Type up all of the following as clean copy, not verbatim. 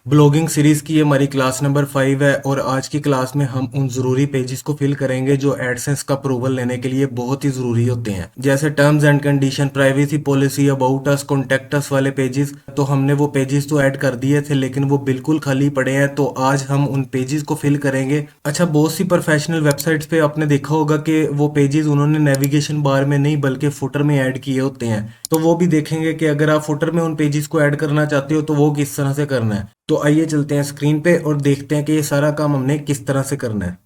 Blogging series की ये हमारी क्लास नंबर 5 है और आज की क्लास में हम उन जरूरी पेजेस को फिल करेंगे जो एडसेंस का अप्रूवल लेने के लिए बहुत ही जरूरी होते हैं, जैसे terms and condition, privacy policy, about us, contact us वाले पेजेस। तो हमने वो पेजेस तो ऐड कर दिए थे लेकिन वो बिल्कुल खाली पड़े हैं, तो आज हम उन पेजेस को फिल करेंगे। अच्छा, बहुत सी प्रोफेशनल वेबसाइट्स पे आपने देखा होगा कि वो पेजेस उन्होंने नेविगेशन बार में नहीं बल्कि फुटर में ऐड किए होते हैं, तो वो भी देखेंगे कि अगर आप फुटर में उन पेजेस को ऐड करना चाहते हो तो वो किस तरह से करना है। तो आइए चलते हैं स्क्रीन पे और देखते हैं कि ये सारा काम हमने किस तरह से करना है।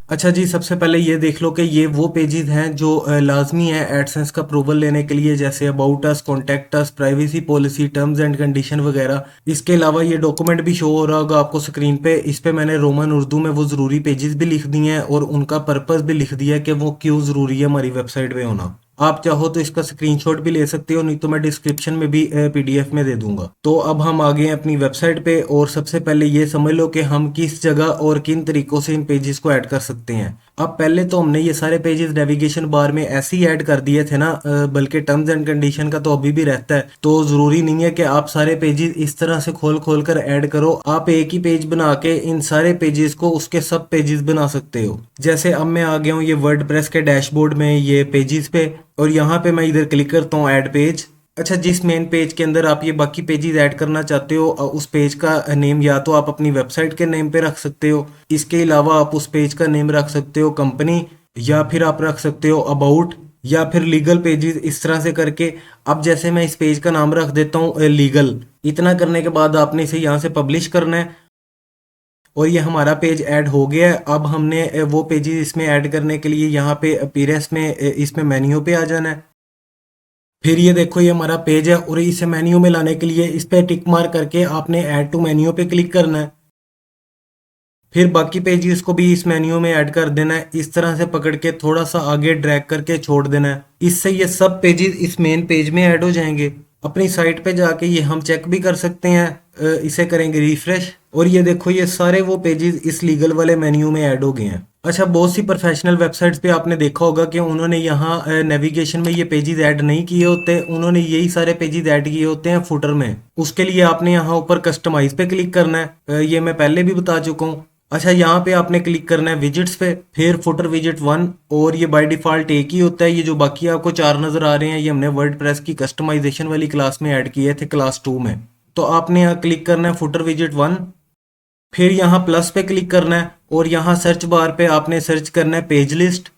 अच्छा जी, सबसे पहले ये देख लो कि ये वो पेजेस हैं जो लाजमी है एडसेंस का अप्रूवल लेने के लिए, जैसे about us, contact us, privacy policy, terms and condition वगैरह। इसके अलावा ये डॉक्यूमेंट भी शो हो रहा होगा आपको स्क्रीन पे। इस पे मैंने रोमन उर्दू में वो ज़रूरी पेजेस भी लिख दिए हैं और उनका पर्पस भी लिख दिया है कि वो क्यों ज़रूरी है हमारी वेबसाइट पे होना। आप चाहो तो इसका स्क्रीनशॉट भी ले सकते हो, नहीं तो मैं डिस्क्रिप्शन में भी पीडीएफ में दे दूंगा। तो अब हम आ गए हैं अपनी वेबसाइट पे और सबसे पहले ये समझ लो कि हम किस जगह और किन तरीकों से इन पेजेस को ऐड कर सकते हैं। अब पहले तो हमने ये सारे पेजेस नेविगेशन बार में ऐसे ही ऐड कर दिए थे ना, बल्कि टर्म्स एंड कंडीशन का तो अभी भी रहता है, तो जरूरी नहीं है कि आप सारे पेजेस इस तरह से खोल खोल कर ऐड करो। आप एक ही पेज बना के इन सारे पेजेस को उसके सब पेजेस बना सकते हो। जैसे अब मैं आ गया हूँ ये वर्डप्रेस के डैशबोर्ड में, ये पेजेस पे, और यहाँ पे मैं इधर क्लिक करता हूँ ऐड पेज। अच्छा, जिस मेन पेज के अंदर आप ये बाकी पेजेस ऐड करना चाहते हो, उस पेज का नेम या तो आप अपनी वेबसाइट के नेम पे रख सकते हो, इसके अलावा आप उस पेज का नेम रख सकते हो कंपनी, या फिर आप रख सकते हो अबाउट, या फिर लीगल पेजेस, इस तरह से करके। अब जैसे मैं इस पेज का नाम रख देता हूँ लीगल। इतना करने के बाद आपने इसे यहाँ से पब्लिश करना है और ये हमारा पेज ऐड हो गया है। अब हमने वो पेजेस इसमें ऐड करने के लिए यहाँ पे अपीयरेंस में इसमें मेन्यू पे आ जाना है। फिर ये देखो ये हमारा पेज है और इसे मेन्यू में लाने के लिए इस पे टिक मार करके आपने ऐड टू मेन्यू पे क्लिक करना है। फिर बाकी पेजेस को भी इस मेन्यू में ऐड कर देना है, इस तरह से पकड़ के थोड़ा सा आगे ड्रैग करके छोड़ देना है। इससे ये सब पेजेस इस मेन पेज में ऐड हो जाएंगे। अपनी साइट पे जाके ये हम चेक भी कर सकते हैं, इसे करेंगे रिफ्रेश और ये देखो ये सारे वो पेजेस इस लीगल वाले मेन्यू में ऐड हो गए हैं। अच्छा, बहुत सी प्रोफेशनल वेबसाइट्स पे आपने देखा होगा कि उन्होंने यहाँ नेविगेशन में ये पेजेस ऐड नहीं किए होते, उन्होंने यही सारे पेजेस ऐड किए होते हैं फुटर में। उसके लिए आपने यहाँ ऊपर कस्टमाइज पे क्लिक करना है, ये मैं पहले भी बता चुका हूँ। अच्छा, यहाँ पे आपने क्लिक करना है विजिट्स पे, फिर फुटर विजिट 1, और ये बाय डिफॉल्ट एक ही होता है। ये जो बाकी आपको 4 नजर आ रहे हैं ये हमने वर्डप्रेस की कस्टमाइजेशन वाली क्लास में ऐड किए थे, क्लास 2 में। तो आपने यहाँ क्लिक करना है फुटर विजिट 1, फिर यहाँ प्लस पे क्लिक करना है और यहाँ सर्च बार पे आपने सर्च करना है पेज लिस्ट।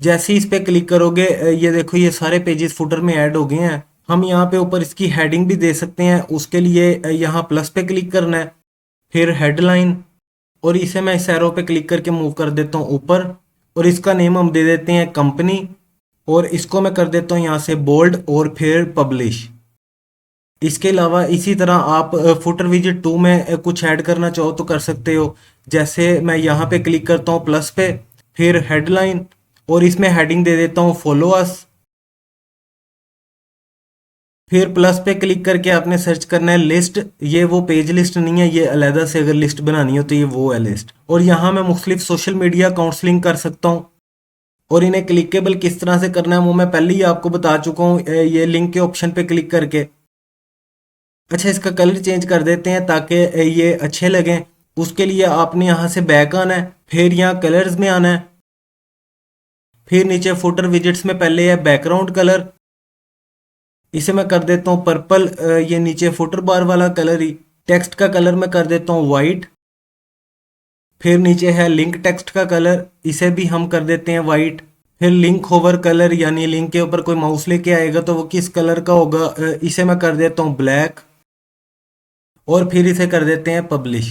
जैसे ही इस पे क्लिक करोगे ये देखो ये सारे पेजेस फुटर में ऐड हो गए हैं। हम यहाँ पे ऊपर इसकी हेडिंग भी दे सकते हैं, उसके लिए यहाँ प्लस पे क्लिक करना है, फिर हेडलाइन, और इसे मैं इस एरो पे क्लिक करके मूव कर देता हूँ ऊपर, और इसका नेम हम दे देते हैं कंपनी, और इसको मैं कर देता हूँ यहाँ से बोल्ड और फिर पब्लिश। इसके अलावा इसी तरह आप फुटर विजिट 2 में कुछ ऐड करना चाहो तो कर सकते हो। जैसे मैं यहाँ पे क्लिक करता हूँ प्लस पे, फिर हेडलाइन, और इसमें हेडिंग दे देता हूँ फॉलो अस। फिर प्लस पे क्लिक करके आपने सर्च करना है लिस्ट। ये वो पेज लिस्ट नहीं है, ये अलहदा से अगर लिस्ट बनानी हो तो ये वो है लिस्ट। और यहाँ मैं मुख्तलिफ सोशल मीडिया अकाउंट्स लिंक कर सकता हूँ, और इन्हें क्लिकेबल किस तरह से करना है वो मैं पहले ही आपको बता चुका हूँ, ये लिंक के ऑप्शन पे क्लिक करके। अच्छा, इसका कलर चेंज कर देते हैं ताकि ये अच्छे लगें। उसके लिए आपने यहाँ से बैक आना है, फिर यहाँ कलर्स में आना है, फिर नीचे फुटर विजिट्स में पहले है बैकग्राउंड कलर, इसे मैं कर देता हूँ पर्पल, ये नीचे फुटर बार वाला कलर ही। टेक्स्ट का कलर मैं कर देता हूँ वाइट, फिर नीचे है लिंक टेक्स्ट का कलर, इसे भी हम कर देते हैं वाइट। फिर लिंक होवर कलर, यानी लिंक के ऊपर कोई माउस लेके आएगा तो वो किस कलर का होगा, इसे मैं कर देता हूँ ब्लैक, और फिर इसे कर देते हैं पब्लिश।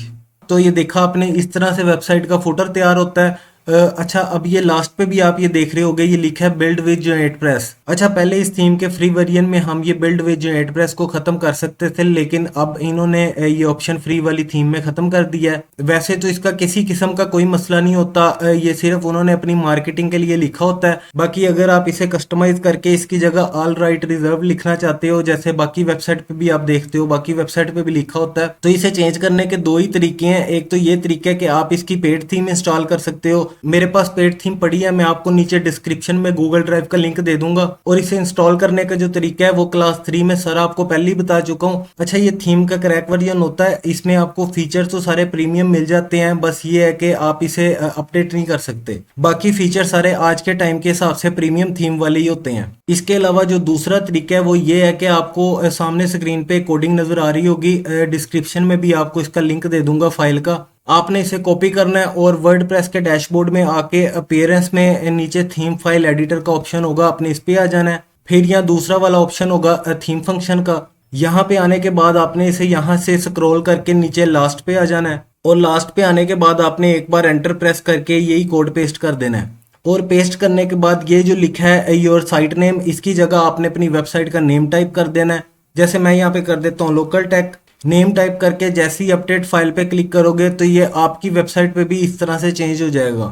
तो ये देखा आपने, इस तरह से वेबसाइट का फुटर तैयार होता है। अच्छा, अब ये लास्ट पे भी आप ये देख रहे होगे, ये लिखा है बिल्ड विद जेनेट प्रेस। अच्छा, पहले इस थीम के फ्री वेरिएंट में हम ये बिल्ड विद जेनेट प्रेस को खत्म कर सकते थे, लेकिन अब इन्होंने ये ऑप्शन फ्री वाली थीम में खत्म कर दिया है। वैसे तो इसका किसी किस्म का कोई मसला नहीं होता, ये सिर्फ उन्होंने अपनी मार्केटिंग के लिए लिखा होता है। बाकी अगर आप इसे कस्टमाइज करके इसकी जगह ऑल राइट रिजर्व लिखना चाहते हो, जैसे बाकी वेबसाइट पे भी आप देखते हो, बाकी वेबसाइट पे भी लिखा होता है, तो इसे चेंज करने के दो ही तरीके हैं। एक तो ये तरीका है कि आप इसकी पेड थीम इंस्टॉल कर सकते हो, मेरे पास पेड थीम पड़ी है, मैं आपको नीचे डिस्क्रिप्शन में गूगल ड्राइव का लिंक दे दूंगा। और इसे इंस्टॉल करने का जो तरीका है वो क्लास 3 में सर आपको पहले ही बता चुका हूँ। अच्छा, ये थीम का क्रैक वर्जन होता है, इसमें आपको फीचर्स तो सारे प्रीमियम मिल जाते हैं, बस ये है कि आप इसे अपडेट नहीं कर सकते। बाकी फीचर सारे आज के टाइम के हिसाब से प्रीमियम थीम वाले ही होते हैं। इसके अलावा जो दूसरा तरीका है वो ये है कि आपको सामने स्क्रीन पे कोडिंग नजर आ रही होगी, डिस्क्रिप्शन में भी आपको इसका लिंक दे दूंगा फाइल का। आपने इसे कॉपी करना है और वर्डप्रेस के डैशबोर्ड में आके अपीयरेंस में नीचे थीम फाइल एडिटर का ऑप्शन होगा, आपने इस पे आ जाना है। फिर यहाँ दूसरा वाला ऑप्शन होगा थीम फंक्शन का। यहाँ पे आने के बाद आपने इसे यहाँ से स्क्रॉल करके नीचे लास्ट पे आ जाना है और लास्ट पे आने के बाद आपने एक बार एंटर प्रेस करके यही कोड पेस्ट कर देना है। और पेस्ट करने के बाद ये जो लिखा है योर साइट नेम, इसकी जगह आपने अपनी वेबसाइट का नेम टाइप कर देना है। जैसे मैं यहाँ पे कर देता हूँ लोकल टेक। नेम टाइप करके जैसे ही अपडेट फाइल पे क्लिक करोगे तो ये आपकी वेबसाइट पे भी इस तरह से चेंज हो जाएगा।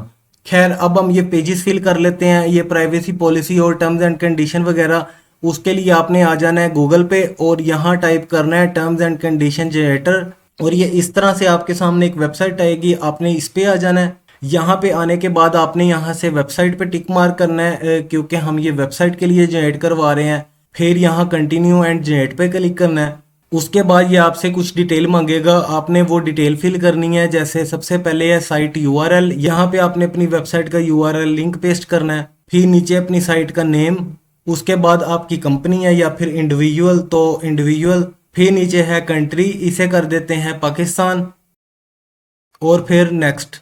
खैर, अब हम ये पेजेस फिल कर लेते हैं, ये प्राइवेसी पॉलिसी और टर्म्स एंड कंडीशन वगैरह। उसके लिए आपने आ जाना है गूगल पे और यहाँ टाइप करना है टर्म्स एंड कंडीशन जनरेटर। और ये इस तरह से आपके सामने एक वेबसाइट आएगी, आपने इस पे आ जाना है। यहाँ पे आने के बाद आपने यहाँ से वेबसाइट पे टिक मार्क करना है, क्योंकि हम ये वेबसाइट के लिए जनरेट करवा रहे हैं। फिर यहाँ कंटिन्यू एंड जनरेट पे क्लिक करना है। उसके बाद ये आपसे कुछ डिटेल मांगेगा, आपने वो डिटेल फिल करनी है। जैसे सबसे पहले है साइट यूआरएल, यहाँ पे आपने अपनी वेबसाइट का यूआरएल लिंक पेस्ट करना है। फिर नीचे अपनी साइट का नेम, उसके बाद आपकी कंपनी है या फिर इंडिविजुअल तो इंडिविजुअल। फिर नीचे है कंट्री, इसे कर देते हैं पाकिस्तान और फिर नेक्स्ट।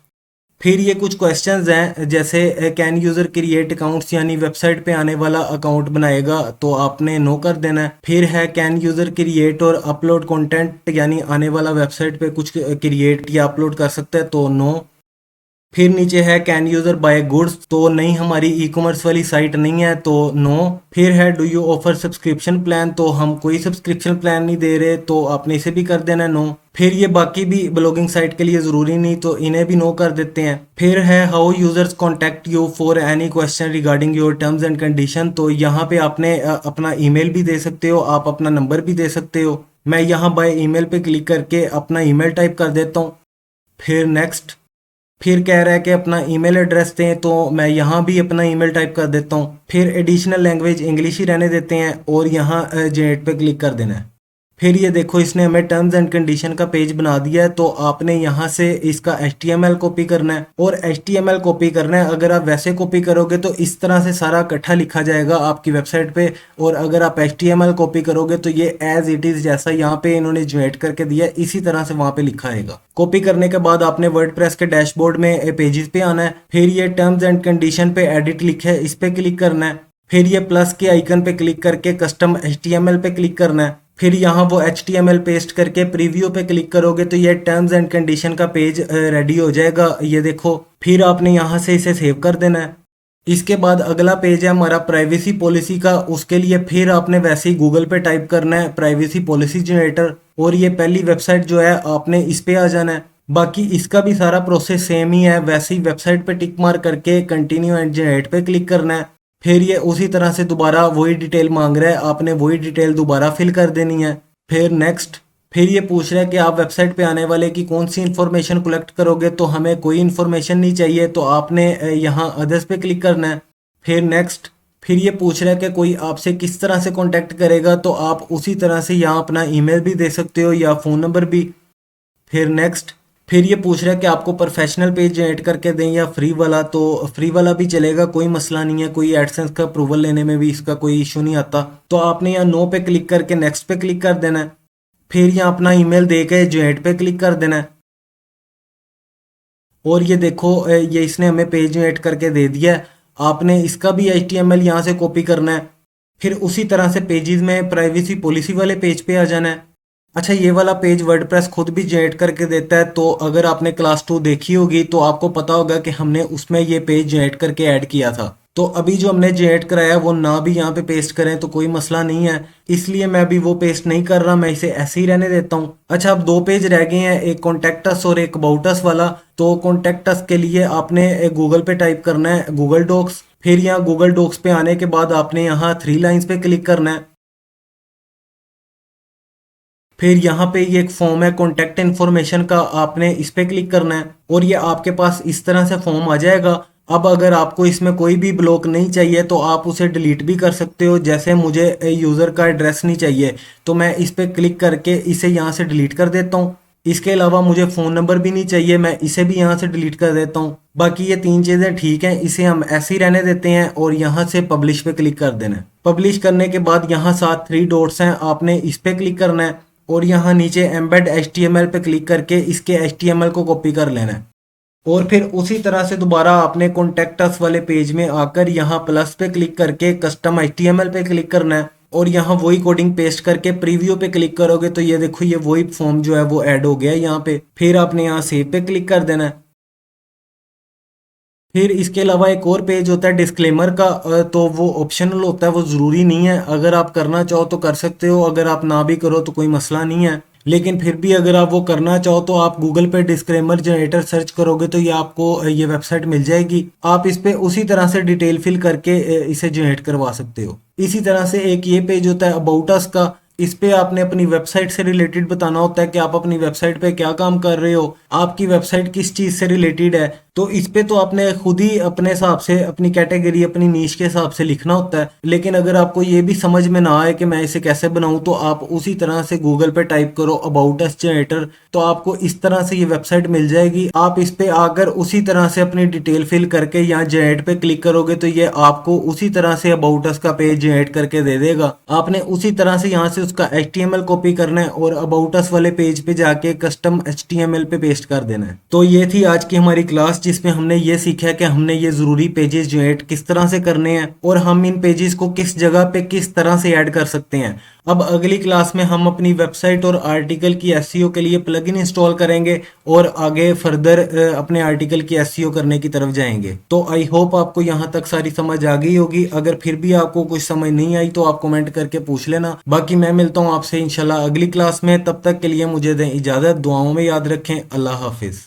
फिर ये कुछ क्वेश्चंस हैं, जैसे कैन यूजर क्रिएट अकाउंट्स, यानी वेबसाइट पे आने वाला अकाउंट बनाएगा तो आपने नो कर देना है। फिर है कैन यूजर क्रिएट और अपलोड कंटेंट, यानी आने वाला वेबसाइट पे कुछ क्रिएट या अपलोड कर सकता है तो नो। फिर नीचे है कैन यूजर बाय गुड्स, तो नहीं हमारी ई कॉमर्स वाली साइट नहीं है तो नो। फिर है do you offer subscription plan, तो हम कोई सब्सक्रिप्शन प्लान नहीं दे रहे तो आपने इसे भी कर देना नो। फिर ये बाकी भी ब्लॉगिंग साइट के लिए ज़रूरी नहीं तो इन्हें भी नो कर देते हैं। फिर है how users contact you for any question regarding your terms and condition, तो यहाँ पे आपने अपना ईमेल भी दे सकते हो, आप अपना नंबर भी दे सकते हो। मैं यहाँ बाय ईमेल पे क्लिक करके अपना ईमेल टाइप कर देता हूँ। फिर नेक्स्ट। फिर कह रहा है कि अपना ईमेल एड्रेस दें, तो मैं यहाँ भी अपना ईमेल टाइप कर देता हूँ। फिर एडिशनल लैंग्वेज इंग्लिश ही रहने देते हैं और यहाँ जनरेट पे क्लिक कर देना है। फिर ये देखो इसने हमें टर्म्स एंड कंडीशन का पेज बना दिया है, तो आपने यहाँ से इसका HTML कॉपी करना है और HTML कॉपी करना है। अगर आप वैसे कॉपी करोगे तो इस तरह से सारा इकट्ठा लिखा जाएगा आपकी वेबसाइट पे, और अगर आप HTML कॉपी करोगे तो ये एज इट इज जैसा यहाँ पे इन्होंने जनरेट करके दिया है इसी तरह से वहाँ पे लिखा आएगा। कॉपी करने के बाद आपने वर्डप्रेस के डैशबोर्ड में पेजेस पे आना है। फिर ये टर्म्स एंड कंडीशन पे एडिट लिखा है, इस पे क्लिक करना है। फिर ये प्लस के आइकन पे क्लिक करके कस्टम HTML पे क्लिक करना है। फिर यहाँ वो HTML पेस्ट करके प्रीव्यू पे क्लिक करोगे तो ये टर्म्स एंड कंडीशन का पेज रेडी हो जाएगा, ये देखो। फिर आपने यहाँ से इसे सेव कर देना है। इसके बाद अगला पेज है हमारा प्राइवेसी पॉलिसी का। उसके लिए फिर आपने वैसे ही गूगल पे टाइप करना है प्राइवेसी पॉलिसी जनरेटर, और ये पहली वेबसाइट जो है आपने इस पे आ जाना है। बाकी इसका भी सारा प्रोसेस सेम ही है, वैसे ही वेबसाइट पे टिक मार्क करके कंटिन्यू एंड जनरेट पे क्लिक करना है। फिर ये उसी तरह से दोबारा वही डिटेल मांग रहा है, आपने वही डिटेल दोबारा फिल कर देनी है। फिर नेक्स्ट। फिर ये पूछ रहा है कि आप वेबसाइट पे आने वाले की कौन सी इन्फॉर्मेशन कलेक्ट करोगे, तो हमें कोई इन्फॉर्मेशन नहीं चाहिए तो आपने यहाँ अदर्स पे क्लिक करना है। फिर नेक्स्ट। फिर ये पूछ रहा है कि कोई आपसे किस तरह से कांटेक्ट करेगा, तो आप उसी तरह से यहाँ अपना ईमेल भी दे सकते हो या फ़ोन नंबर भी। फिर नेक्स्ट। फिर ये पूछ रहा है कि आपको प्रोफेशनल पेज जनरेट करके दें या फ्री वाला, तो फ्री वाला भी चलेगा, कोई मसला नहीं है, कोई एडसेंस का अप्रूवल लेने में भी इसका कोई इशू नहीं आता। तो आपने यहाँ नो पे क्लिक करके नेक्स्ट पे क्लिक कर देना है। फिर यहाँ अपना ईमेल दे के जनरेट पे क्लिक कर देना है। और ये देखो ये इसने हमें पेज जनरेट करके दे दिया है। आपने इसका भी HTML यहाँ से कॉपी करना है। फिर उसी तरह से पेजेस में प्राइवेसी पॉलिसी वाले पेज पे आ जाना है। अच्छा, ये वाला पेज वर्डप्रेस खुद भी जनरेट करके देता है, तो अगर आपने क्लास 2 देखी होगी तो आपको पता होगा कि हमने उसमें ये पेज जनरेट करके ऐड किया था। तो अभी जो हमने जनरेट कराया वो ना भी यहाँ पे पेस्ट करें तो कोई मसला नहीं है, इसलिए मैं अभी वो पेस्ट नहीं कर रहा, मैं इसे ऐसे ही रहने देता हूँ। अच्छा, अब 2 पेज रह गए हैं, एक कॉन्टैक्ट अस और एक अबाउट अस वाला। तो कॉन्टैक्ट अस के लिए आपने गूगल पे टाइप करना है गूगल डॉक्स। फिर यहाँ गूगल डॉक्स पे आने के बाद आपने यहाँ 3 लाइन्स पे क्लिक करना है। फिर यहाँ पे ये एक फॉर्म है कॉन्टैक्ट इन्फॉर्मेशन का, आपने इस पे क्लिक करना है और ये आपके पास इस तरह से फॉर्म आ जाएगा। अब अगर आपको इसमें कोई भी ब्लॉक नहीं चाहिए तो आप उसे डिलीट भी कर सकते हो। जैसे मुझे यूज़र का एड्रेस नहीं चाहिए तो मैं इस पे क्लिक करके इसे यहाँ से डिलीट कर देता हूँ। इसके अलावा मुझे फ़ोन नंबर भी नहीं चाहिए, मैं इसे भी यहाँ से डिलीट कर देता हूँ। बाकी ये तीन चीज़ें ठीक हैं, इसे हम ऐसे ही रहने देते हैं और यहाँ से पब्लिश पे क्लिक कर देना है। पब्लिश करने के बाद यहाँ साथ 3 डॉट्स हैं, आपने इस पे क्लिक करना है और यहाँ नीचे एम्बेड HTML पे क्लिक करके इसके HTML को कॉपी कर लेना है। और फिर उसी तरह से दोबारा आपने कॉन्टैक्ट अस वाले पेज में आकर यहाँ प्लस पे क्लिक करके कस्टम HTML पे क्लिक करना है और यहाँ वही कोडिंग पेस्ट करके प्रीव्यू पे क्लिक करोगे तो ये देखो ये वही फॉर्म जो है वो ऐड हो गया है यहाँ पे। फिर आपने यहाँ सेव पे क्लिक कर देना है। फिर इसके अलावा एक और पेज होता है डिस्क्लेमर का, तो वो ऑप्शनल होता है, वो ज़रूरी नहीं है। अगर आप करना चाहो तो कर सकते हो, अगर आप ना भी करो तो कोई मसला नहीं है। लेकिन फिर भी अगर आप वो करना चाहो तो आप गूगल पे डिस्क्लेमर जनरेटर सर्च करोगे तो ये आपको ये वेबसाइट मिल जाएगी। आप इस पे उसी तरह से डिटेल फिल करके इसे जनरेट करवा सकते हो। इसी तरह से एक ये पेज होता है अबाउट अस का, इस पे आपने अपनी वेबसाइट से रिलेटेड बताना होता है कि आप अपनी वेबसाइट पे क्या काम कर रहे हो, आपकी वेबसाइट किस चीज़ से रिलेटेड है। तो इस पे तो आपने खुद ही अपने हिसाब से अपनी कैटेगरी अपनी नीश के हिसाब से लिखना होता है। लेकिन अगर आपको ये भी समझ में ना आए कि मैं इसे कैसे बनाऊं तो आप उसी तरह से गूगल पे टाइप करो अबाउट अस जनरेटर, तो आपको इस तरह से ये वेबसाइट मिल जाएगी। आप इस पे आकर उसी तरह से अपनी डिटेल फिल करके यहाँ जनरेट पे क्लिक करोगे तो ये आपको उसी तरह से अबाउट अस का पेज जनरेट करके दे देगा। आपने उसी तरह से यहाँ से उसका HTML कॉपी करना है और अबाउट अस वाले पेज पे जाके कस्टम HTML पे पेस्ट कर देना है। तो ये थी आज की हमारी क्लास जिसमें हमने ये सीखा कि हमने ये जरूरी पेजेस जनरेट किस तरह से करने हैं और हम इन पेजेस को किस जगह पे किस तरह से ऐड कर सकते हैं। अब अगली क्लास में हम अपनी वेबसाइट और आर्टिकल की SEO के लिए प्लगइन इंस्टॉल करेंगे और आगे फर्दर अपने आर्टिकल की SEO करने की तरफ जाएंगे। तो आई होप आपको यहाँ तक सारी समझ आ गई होगी। अगर फिर भी आपको कुछ समझ नहीं आई तो आप कमेंट करके पूछ लेना। बाकी मैं मिलता हूँ आपसे इंशाल्लाह अगली क्लास में, तब तक के लिए मुझे दें इजाज़त। दुआओं में याद रखें। अल्लाह हाफिज़।